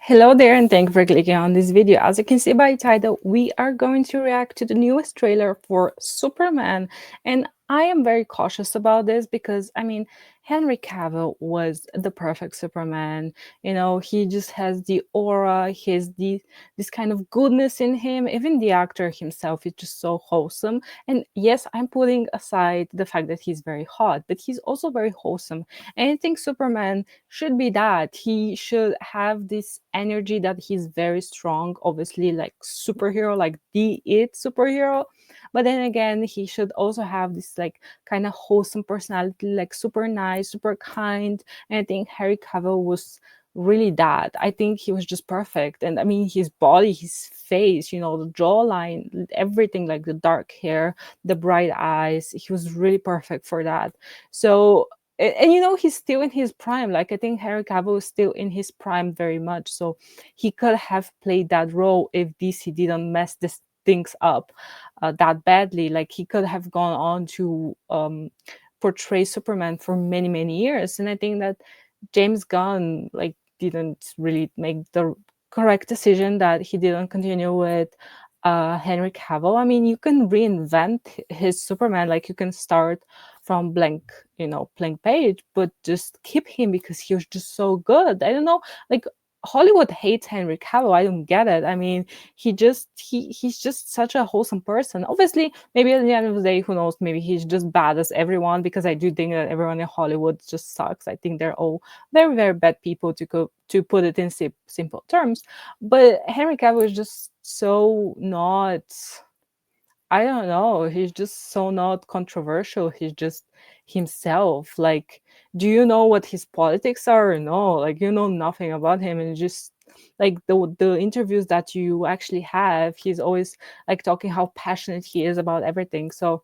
Hello there, and thank you for clicking on this video. As you can see by title, we are going to react to the newest trailer for Superman. And I am very cautious about this because, Henry Cavill was the perfect Superman. He just has the aura, this kind of goodness in him. Even the actor himself is just so wholesome. And yes, I'm putting aside the fact that he's very hot, but he's also very wholesome. And I think Superman should be that. He should have this energy that he's very strong, obviously, like superhero, like the it superhero. But then again, he should also have this like kind of wholesome personality, like super nice, super kind. And I think Harry Cavill was really that. I think he was just perfect. And I mean, his body, his face, the jawline, everything, like the dark hair, the bright eyes, he was really perfect for that. So and he's still in his prime. Like I think Henry Cavill is still in his prime very much, so he could have played that role if DC didn't mess this things up that badly. Like he could have gone on to portray Superman for many years. And I think that James Gunn like didn't really make the correct decision that he didn't continue with Henry Cavill. I mean, you can reinvent his Superman, like you can start from blank page, but just keep him because he was just so good. I don't know, like Hollywood hates Henry Cavill. I don't get it. I mean, he's just such a wholesome person. Obviously, maybe at the end of the day, who knows? Maybe he's just bad as everyone, because I do think that everyone in Hollywood just sucks. I think they're all very bad people to put it in simple terms. But Henry Cavill is just so not. I don't know. He's just so not controversial. He's just himself. Like, do you know what his politics are or no? Like, you know nothing about him, and just like the interviews that you actually have, he's always like talking how passionate he is about everything. So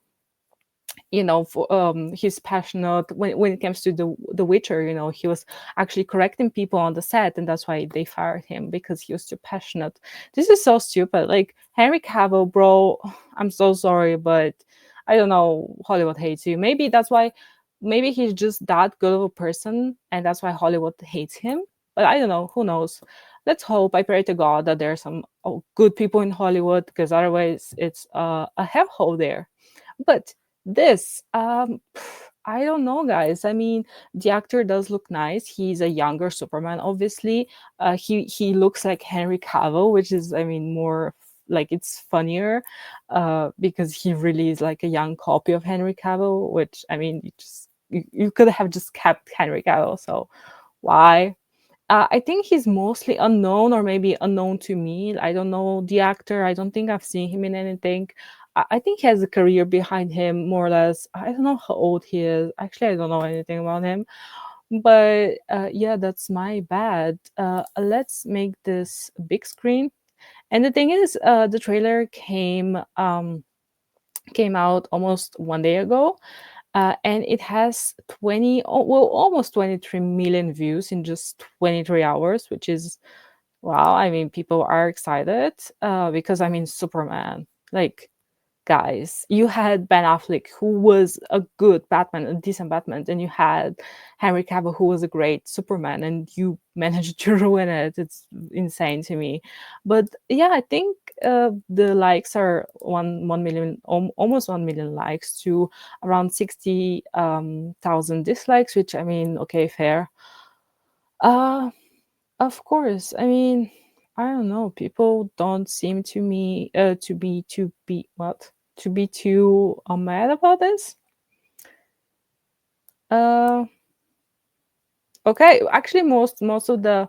for he's passionate when it comes to the Witcher. He was actually correcting people on the set, and that's why they fired him, because he was too passionate. This is so stupid. Like, Henry Cavill, bro, I'm so sorry, but I don't know, Hollywood hates you. Maybe he's just that good of a person, and that's why Hollywood hates him. But I don't know, who knows. Let's hope. I pray to God that there are some good people in Hollywood, because otherwise it's a hellhole there. But this, I don't know, guys. I mean, the actor does look nice. He's a younger Superman, obviously. He looks like Henry Cavill, which is, I mean, more like it's funnier, because he really is like a young copy of Henry Cavill. Which, I mean, you could have just kept Henry Cavill. So why? I think he's mostly unknown, or maybe unknown to me. I don't know the actor. I don't think I've seen him in anything. I think he has a career behind him, more or less. I don't know how old he is. Actually, I don't know anything about him. But yeah, that's my bad. Let's make this big screen. And the thing is, the trailer came out almost 1 day ago, and it has almost 23 million views in just 23 hours, which is wow. I mean, people are excited, because I mean, Superman. Like, guys, you had Ben Affleck, who was a good Batman, a decent Batman, and you had Henry Cavill, who was a great Superman, and you managed to ruin it. It's insane to me. But yeah, I think the likes are 1 million, almost 1 million likes, to around 60,000 dislikes, which, I mean, okay, fair. Uh, of course. I mean, I don't know. People don't seem to me to be too mad about this. Uh, okay. Actually, most of the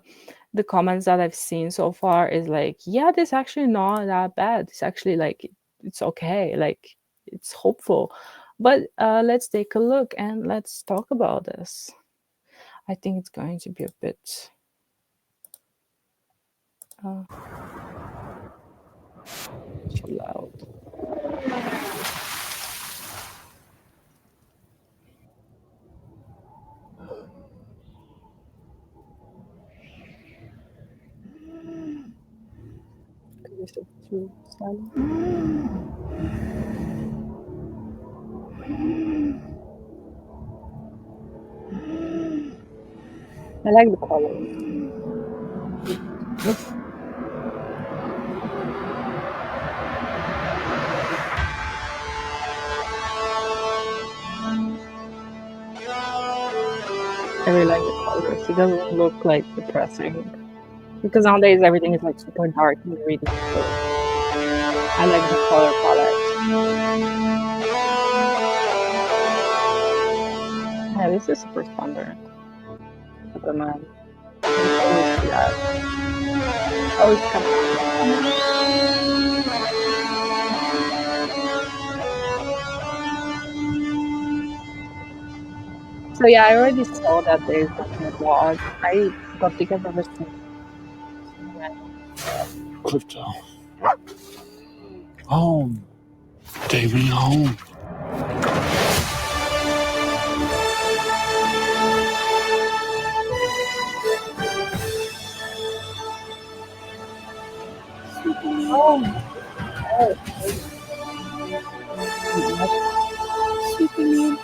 comments that I've seen so far is like, yeah, this actually not that bad. It's actually like it's okay. Like, it's hopeful. But let's take a look and let's talk about this. I think it's going to be a bit uh, too loud. Is it too silent? I like the colors. I really like the colors. It doesn't look like depressing because nowadays everything is like super dark and gritty. So I like the color palette. Yeah, this is super standard. Superman. It's always see that. Always come. So yeah, I already saw that there's like a vlog. I don't think I've ever seen Crypto. Home. Daily home. Oh, oh, Superman.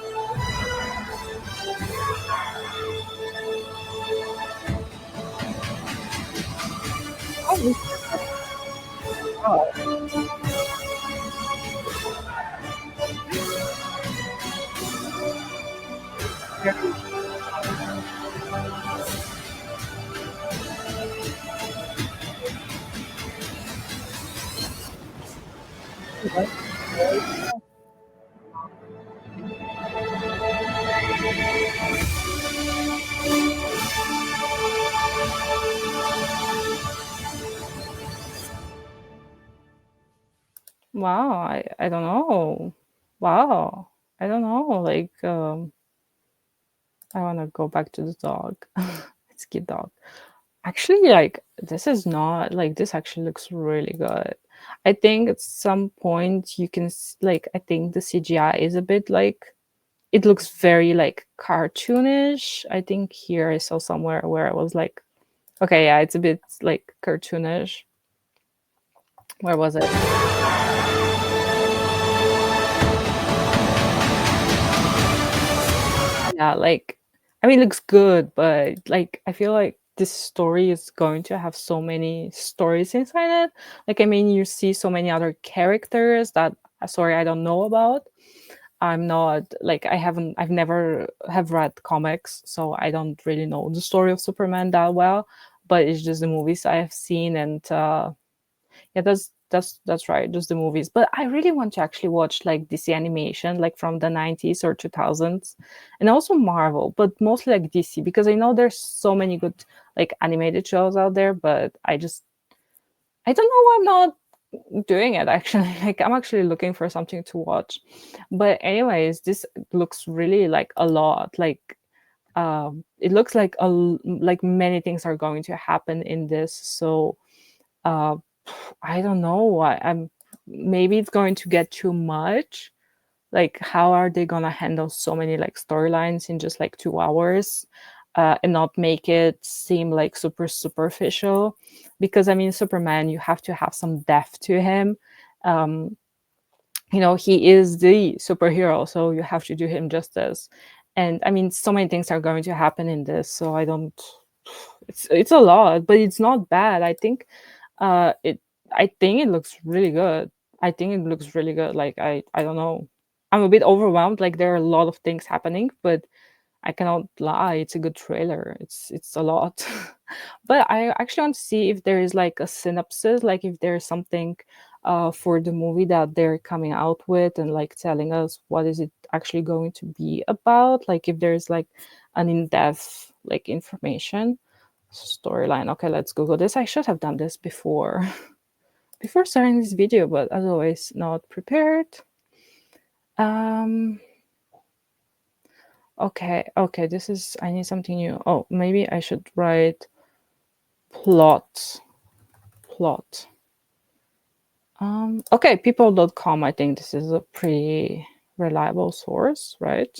oh, oh, very good. Very cool. Wow, I don't know. Wow, I don't know. Like, I want to go back to the dog. It's cute dog. Actually, like, this is not like this. Actually, looks really good. I think at some point you can like. I think the CGI is a bit like it looks very like cartoonish. I think here I saw somewhere where I was like, okay, yeah, it's a bit like cartoonish. Where was it? Yeah, like I mean, it looks good, but like I feel like this story is going to have so many stories inside it. Like, I mean, you see so many other characters that sorry, I don't know about. I'm not like I've never have read comics, so I don't really know the story of Superman that well. But it's just the movies I have seen, and yeah, that's right, just the movies. But I really want to actually watch like DC animation, like from the 90s or 2000s, and also Marvel, but mostly like DC because I know there's so many good like animated shows out there. But I don't know why I'm not doing it actually. Like I'm actually looking for something to watch. But anyways, this looks really like a lot. Like it looks like like many things are going to happen in this. So uh I don't know. I'm maybe it's going to get too much. Like, how are they gonna handle so many like storylines in just like 2 hours, and not make it seem like super superficial? Because I mean, Superman, you have to have some depth to him. Um, he is the superhero, so you have to do him justice. And I mean, so many things are going to happen in this, so I don't. It's a lot, but it's not bad. It I think it looks really good. I think it looks really good. Like I don't know. I'm a bit overwhelmed. Like there are a lot of things happening, but I cannot lie. It's a good trailer. It's a lot. But I actually want to see if there is like a synopsis, like if there's something for the movie that they're coming out with and like telling us what is it actually going to be about. Like if there's like an in-depth like information storyline. Okay, let's Google this. I should have done this before before starting this video, but as always, not prepared. Um, okay, this is, I need something new. Oh, maybe I should write plot. Plot. Okay, people.com. I think this is a pretty reliable source, right?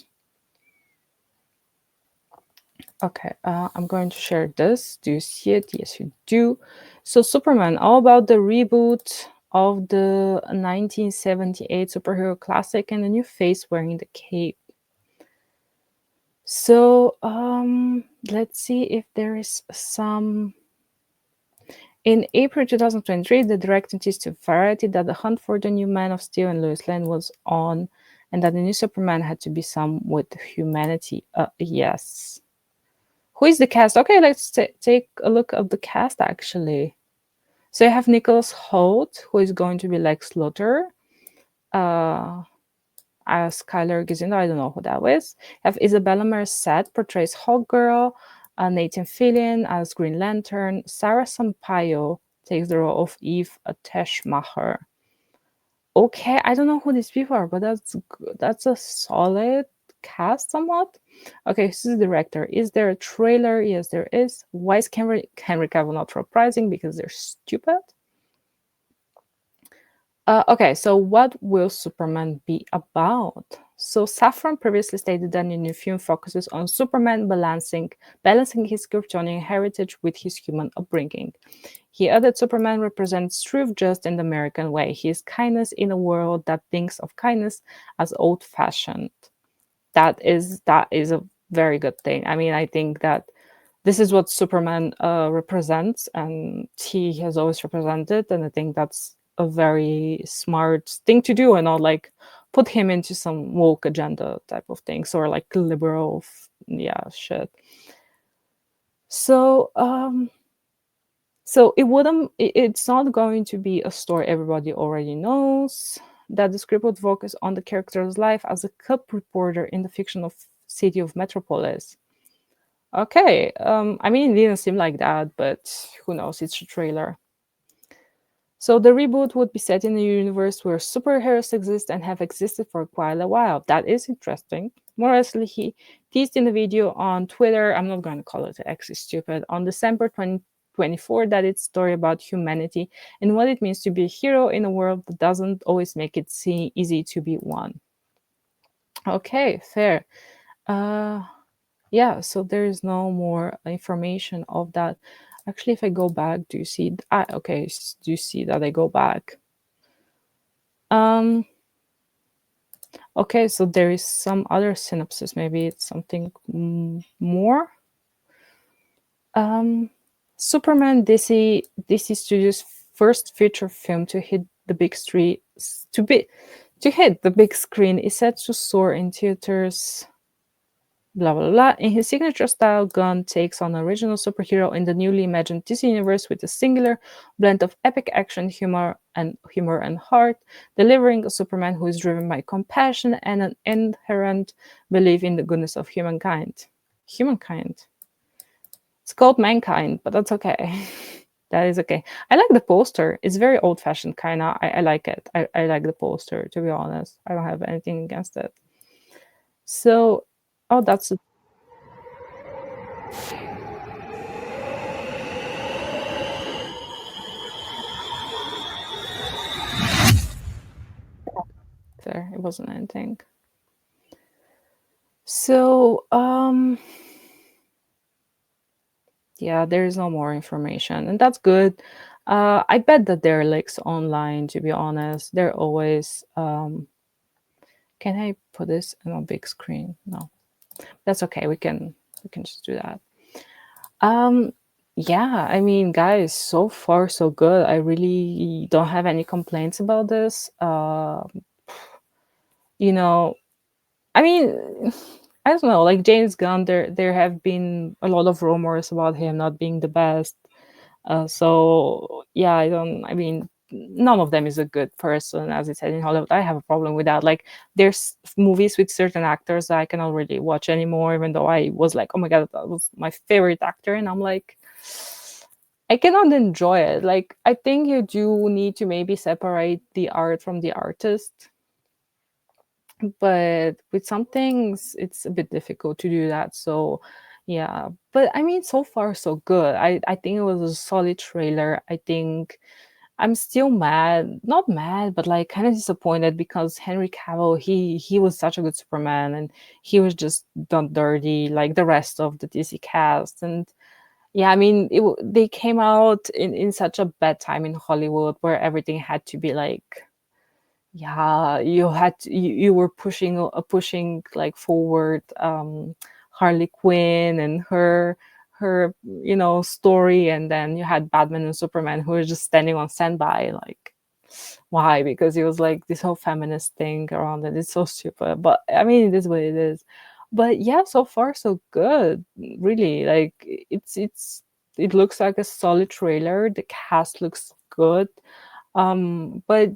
Okay, I'm going to share this. Do you see it? Yes, you do. So Superman, all about the reboot of the 1978 superhero classic and a new face wearing the cape. So let's see if there is some In April 2023, the director teased to Variety that the hunt for the new Man of Steel and Lois Lane was on, and that the new Superman had to be some with humanity. Yes. Who is the cast? Okay, let's take a look at the cast actually. So you have Nicholas Hoult, who is going to be Lex Luthor. As Skylar Gizindo, I don't know who that is. You have Isabella Merced portrays Hawkgirl. Nathan Fillion as Green Lantern. Sarah Sampaio takes the role of Eve Teschmacher. Okay, I don't know who these people are, but that's a solid cast somewhat. Okay, this is the director. Is there a trailer? Yes, there is. Why is Henry Cavill not reprising? Because they're stupid. Okay, so what will Superman be about? So Safran previously stated that the new film focuses on Superman balancing his Kryptonian heritage with his human upbringing. He added Superman represents truth just in the American way. He is kindness in a world that thinks of kindness as old-fashioned. That is a very good thing. I mean, I think that this is what Superman represents, and he has always represented. And I think that's a very smart thing to do, and not like put him into some woke agenda type of things or like liberal, yeah, shit. So, so it wouldn't. It's not going to be a story everybody already knows. That the script would focus on the character's life as a cop reporter in the fictional city of Metropolis. Okay, I mean, it didn't seem like that, but who knows? It's a trailer. So the reboot would be set in a universe where superheroes exist and have existed for quite a while. That is interesting. Morrissey, he teased in the video on Twitter, I'm not going to call it X is stupid, on December 2024 that it's a story about humanity and what it means to be a hero in a world that doesn't always make it easy to be one. Okay, fair. Yeah, so there is no more information of that. Actually, if I go back, do you see? Okay, do you see that I go back? Okay, so there is some other synopsis. Maybe it's something more. Superman DC Studios' first feature film to hit the big screen is set to soar in theaters. Blah blah blah. In his signature style, Gunn takes on an original superhero in the newly imagined DC universe with a singular blend of epic action, humor and heart, delivering a Superman who is driven by compassion and an inherent belief in the goodness of humankind. Humankind. It's called Mankind, but that's okay. That is okay. I like the poster. It's very old-fashioned, kind of. I like it. I like the poster, to be honest. I don't have anything against it. So, oh, that's there. It wasn't anything. So, yeah, there is no more information, and that's good. I bet that there are leaks online, to be honest. They're always, can I put this on a big screen? No. That's okay. We can just do that. Yeah, I mean, guys, so far so good. I really don't have any complaints about this. You know, I mean, I don't know, like James Gunn, there have been a lot of rumors about him not being the best. So yeah, I mean, none of them is a good person, as I said in Hollywood. I have a problem with that. Like, there's movies with certain actors that I cannot really watch anymore, even though I was like, oh my god, that was my favorite actor, and I'm like, I cannot enjoy it. Like, I think you do need to maybe separate the art from the artist, but with some things it's a bit difficult to do that. So yeah, but I mean, so far so good. I think it was a solid trailer. I think I'm still mad, not mad, but like kind of disappointed because Henry Cavill, he was such a good Superman, and he was just done dirty like the rest of the DC cast. And yeah, I mean, they came out in such a bad time in Hollywood where everything had to be like, yeah, you were pushing like forward Harley Quinn and her, story, and then you had Batman and Superman who were just standing on standby, like, why? Because it was like this whole feminist thing around it. It's so stupid, but I mean, it is what it is. But yeah, so far so good. Really, like it looks like a solid trailer. The cast looks good. But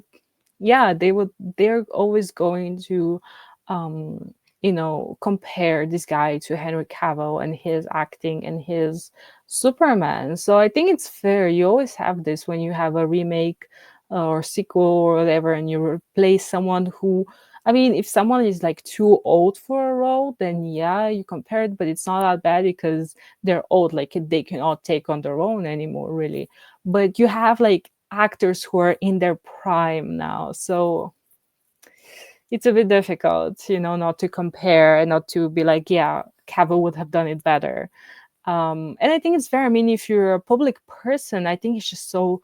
yeah, they're always going to compare this guy to Henry Cavill and his acting and his Superman. So I think it's fair. You always have this when you have a remake or sequel or whatever, and you replace someone who, I mean, if someone is like too old for a role, then yeah, you compare it, but it's not that bad because they're old, like they cannot take on their own anymore, really. But you have like actors who are in their prime now, so it's a bit difficult, not to compare and not to be like, yeah, Cavill would have done it better. And I think it's fair. I mean, if you're a public person, I think it's just so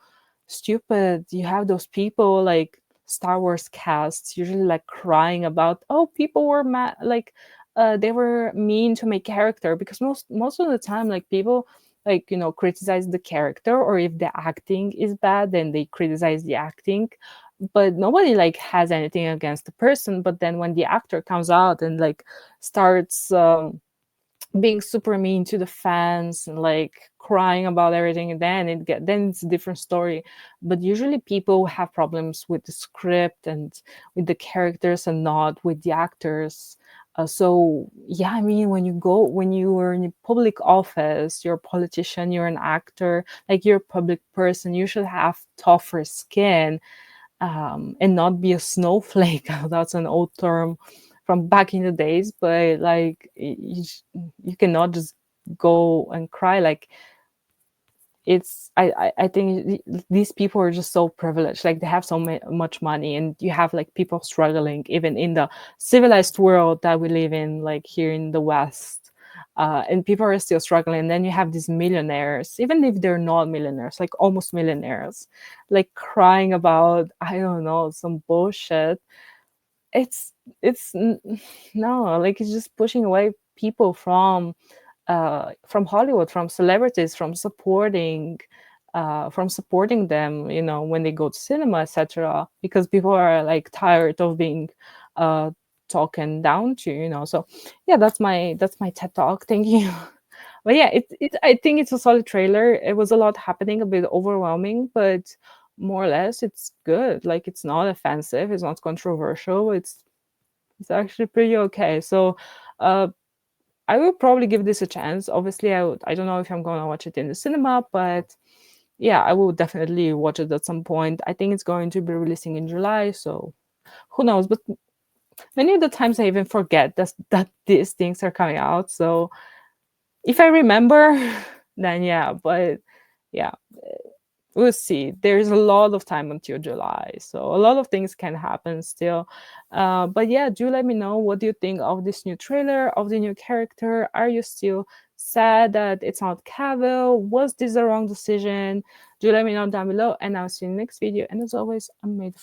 stupid. You have those people like Star Wars casts usually like crying about, oh, people were mad, like they were mean to my character, because most of the time, like people like criticize the character, or if the acting is bad, then they criticize the acting. But nobody like has anything against the person. But then when the actor comes out and like starts being super mean to the fans and like crying about everything, and then it's a different story. But usually people have problems with the script and with the characters and not with the actors. So yeah, I mean, when you are in a public office, you're a politician, you're an actor, like you're a public person, you should have tougher skin, and not be a snowflake. That's an old term from back in the days, but like you cannot just go and cry. Like I think these people are just so privileged, like they have so much money, and you have like people struggling even in the civilized world that we live in, like here in the West. And people are still struggling. And then you have these millionaires, even if they're not millionaires, like almost millionaires, like crying about, I don't know, some bullshit. It's no, like it's just pushing away people from Hollywood, from celebrities, from supporting them, when they go to cinema, etc. Because people are like tired of being uh, talking down to, So yeah, that's my TED talk. Thank you. But yeah, I think it's a solid trailer. It was a lot happening, a bit overwhelming, but more or less it's good. Like it's not offensive, it's not controversial. It's actually pretty okay. So uh I will probably give this a chance. Obviously, I don't know if I'm gonna watch it in the cinema, but yeah, I will definitely watch it at some point. I think it's going to be releasing in July, so who knows? But many of the times I even forget that these things are coming out. So if I remember, then yeah. But yeah, we'll see. There's a lot of time until July, so a lot of things can happen still. But yeah, do let me know, what do you think of this new trailer, of the new character? Are you still sad that it's not Cavill? Was this the wrong decision? Do let me know down below, and I'll see you in the next video. And as always, I'm made for